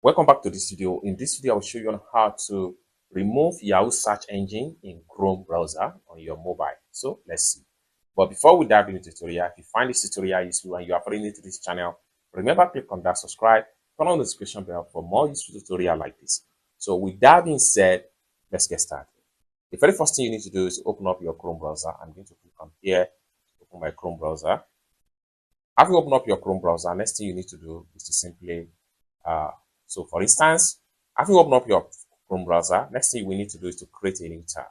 Welcome back to this video. In this video, I'll show you on how to remove Yahoo search engine in Chrome browser on your mobile. So let's see. But before we dive into the tutorial, if you find this tutorial useful and you are new to this channel, remember click on that subscribe, turn on the notification bell for more useful tutorial like this. So with that being said, let's get started. The very first thing you need to do is open up your Chrome browser. I'm going to click on here to open my Chrome browser. After you open up your Chrome browser, next thing you need to do is to simply so for instance, after you open up your Chrome browser, next thing we need to do is to create a new tab.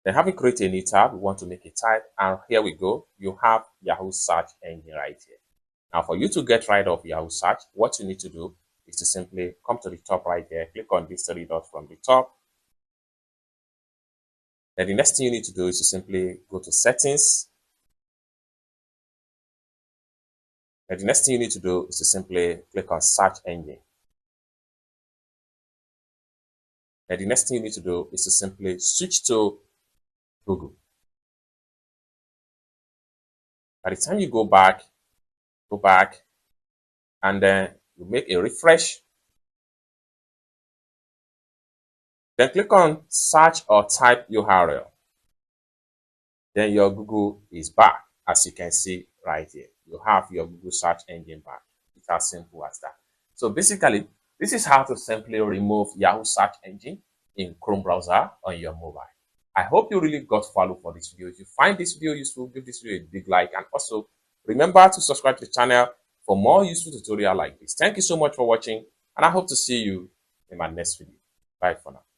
Then having created a new tab, we want to make a type, and here we go. You have Yahoo search engine right here. Now for you to get rid of Yahoo search, what you need to do is to simply come to the top right here, click on these three dots from the top. Then the next thing you need to do is to simply go to settings. And the next thing you need to do is to simply click on search engine. And the next thing you need to do is to simply switch to Google. By the time you go back, and then you make a refresh. Then click on search or type URL. Then your Google is back, as you can see right here. You have your Google search engine back. It's as simple as that. So basically, this is how to simply remove Yahoo search engine in Chrome browser on your mobile. I hope you really got value for this video. If you find this video useful, give this video a big like, and also remember to subscribe to the channel for more useful tutorial like this. Thank you so much for watching, and I hope to see you in my next video. Bye for now.